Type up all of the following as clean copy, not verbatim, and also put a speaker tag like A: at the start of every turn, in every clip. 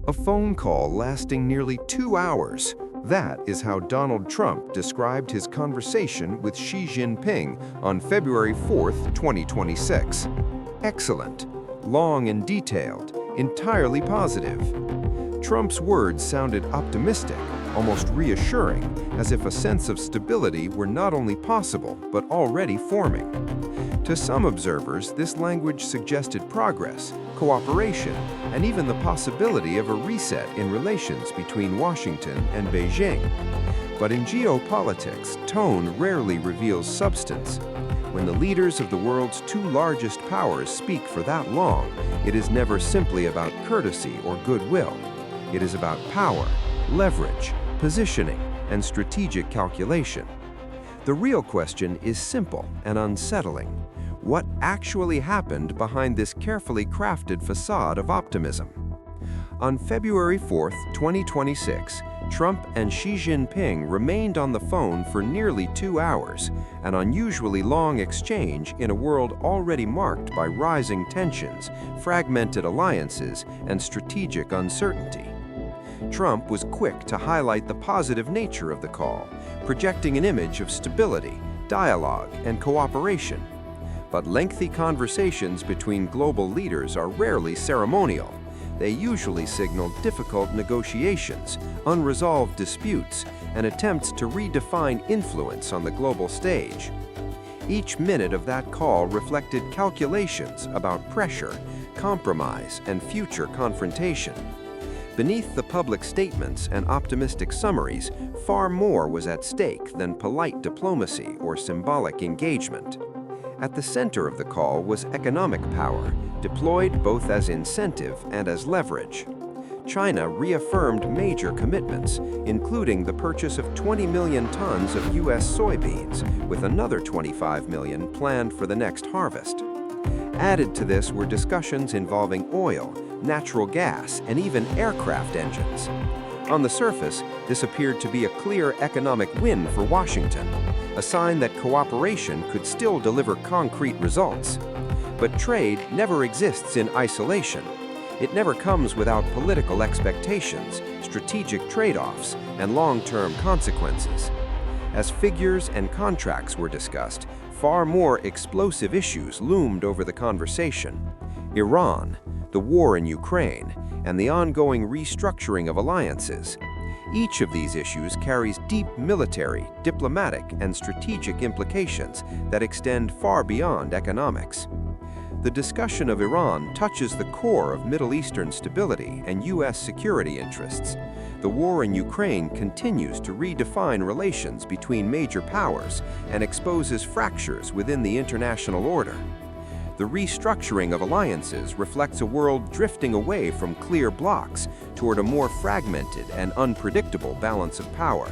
A: A phone call lasting nearly 2 hours. That is how Donald Trump described his conversation with Xi Jinping on February 4th, 2026. Excellent, long and detailed, entirely positive. Trump's words sounded optimistic, almost reassuring, as if a sense of stability were not only possible, but already forming. To some observers, this language suggested progress, cooperation, and even the possibility of a reset in relations between Washington and Beijing. But in geopolitics, tone rarely reveals substance. When the leaders of the world's two largest powers speak for that long, it is never simply about courtesy or goodwill. It is about power, leverage, positioning, and strategic calculation. The real question is simple and unsettling. What actually happened behind this carefully crafted facade of optimism? On February 4th, 2026, Trump and Xi Jinping remained on the phone for nearly 2 hours, an unusually long exchange in a world already marked by rising tensions, fragmented alliances, and strategic uncertainty. Trump was quick to highlight the positive nature of the call, projecting an image of stability, dialogue, and cooperation. But lengthy conversations between global leaders are rarely ceremonial. They usually signal difficult negotiations, unresolved disputes, and attempts to redefine influence on the global stage. Each minute of that call reflected calculations about pressure, compromise, and future confrontation. Beneath the public statements and optimistic summaries, far more was at stake than polite diplomacy or symbolic engagement. At the center of the call was economic power, deployed both as incentive and as leverage. China reaffirmed major commitments, including the purchase of 20 million tons of U.S. soybeans, with another 25 million planned for the next harvest. Added to this were discussions involving oil, natural gas, and even aircraft engines. On the surface, this appeared to be a clear economic win for Washington, a sign that cooperation could still deliver concrete results. But trade never exists in isolation. It never comes without political expectations, strategic trade-offs, and long-term consequences. As figures and contracts were discussed, far more explosive issues loomed over the conversation. Iran, the war in Ukraine, and the ongoing restructuring of alliances. Each of these issues carries deep military, diplomatic, and strategic implications that extend far beyond economics. The discussion of Iran touches the core of Middle Eastern stability and U.S. security interests. The war in Ukraine continues to redefine relations between major powers and exposes fractures within the international order. The restructuring of alliances reflects a world drifting away from clear blocks toward a more fragmented and unpredictable balance of power.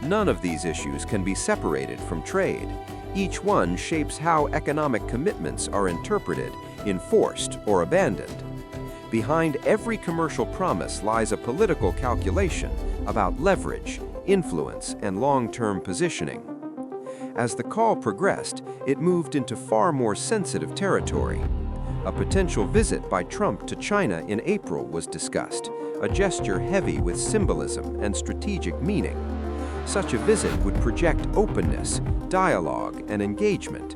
A: None of these issues can be separated from trade. Each one shapes how economic commitments are interpreted, enforced, or abandoned. Behind every commercial promise lies a political calculation about leverage, influence, and long-term positioning. As the call progressed, it moved into far more sensitive territory. A potential visit by Trump to China in April was discussed, a gesture heavy with symbolism and strategic meaning. Such a visit would project openness, dialogue, and engagement.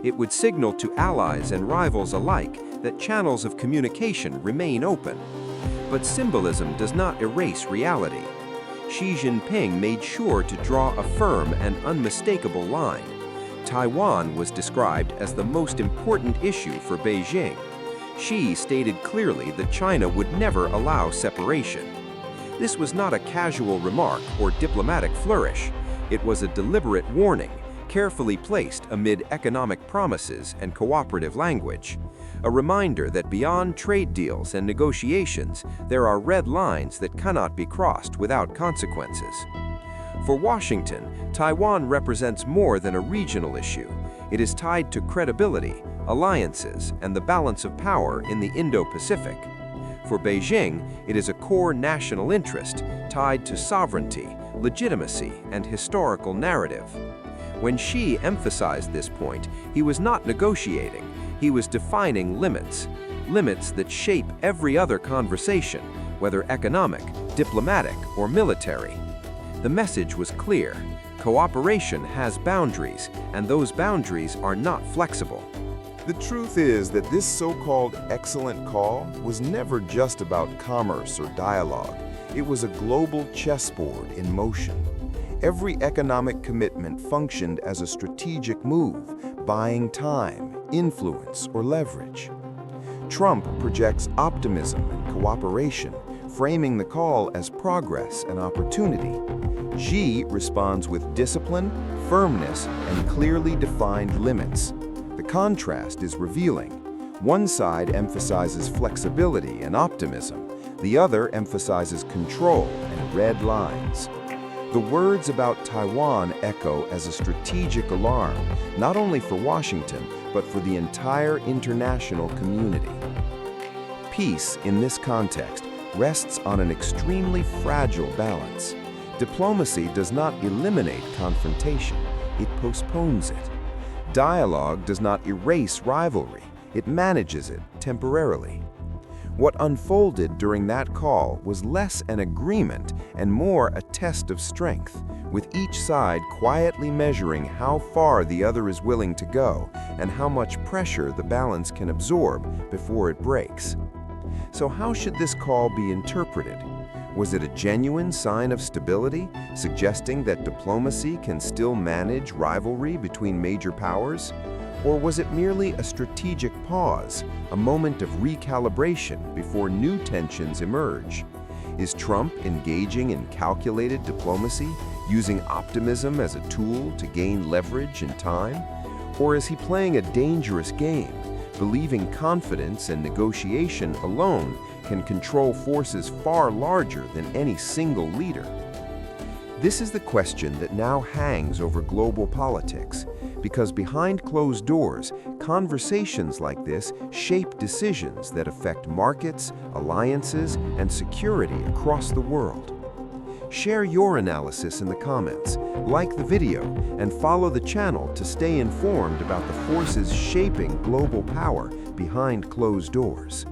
A: It would signal to allies and rivals alike that channels of communication remain open. But symbolism does not erase reality. Xi Jinping made sure to draw a firm and unmistakable line. Taiwan was described as the most important issue for Beijing. Xi stated clearly that China would never allow separation. This was not a casual remark or diplomatic flourish. It was a deliberate warning, carefully placed amid economic promises and cooperative language. A reminder that beyond trade deals and negotiations, there are red lines that cannot be crossed without consequences. For Washington, Taiwan represents more than a regional issue. It is tied to credibility, alliances, and the balance of power in the Indo-Pacific. For Beijing, it is a core national interest tied to sovereignty, legitimacy, and historical narrative. When Xi emphasized this point, he was not negotiating. He was defining limits that shape every other conversation, whether economic, diplomatic, or military. The message was clear. Cooperation has boundaries, and those boundaries are not flexible.
B: The truth is that this so-called excellent call was never just about commerce or dialogue. It was a global chessboard in motion. Every economic commitment functioned as a strategic move, buying time, influence, or leverage. Trump projects optimism and cooperation, framing the call as progress and opportunity. Xi responds with discipline, firmness, and clearly defined limits. The contrast is revealing. One side emphasizes flexibility and optimism. The other emphasizes control and red lines. The words about Taiwan echo as a strategic alarm, not only for Washington, but for the entire international community. Peace, in this context, rests on an extremely fragile balance. Diplomacy does not eliminate confrontation, it postpones it. Dialogue does not erase rivalry, it manages it temporarily. What unfolded during that call was less an agreement and more a test of strength, with each side quietly measuring how far the other is willing to go and how much pressure the balance can absorb before it breaks. So how should this call be interpreted? Was it a genuine sign of stability, suggesting that diplomacy can still manage rivalry between major powers? Or was it merely a strategic pause, a moment of recalibration before new tensions emerge? Is Trump engaging in calculated diplomacy, using optimism as a tool to gain leverage in time? Or is he playing a dangerous game, believing confidence and negotiation alone can control forces far larger than any single leader? This is the question that now hangs over global politics, because behind closed doors, conversations like this shape decisions that affect markets, alliances, and security across the world. Share your analysis in the comments, like the video, and follow the channel to stay informed about the forces shaping global power behind closed doors.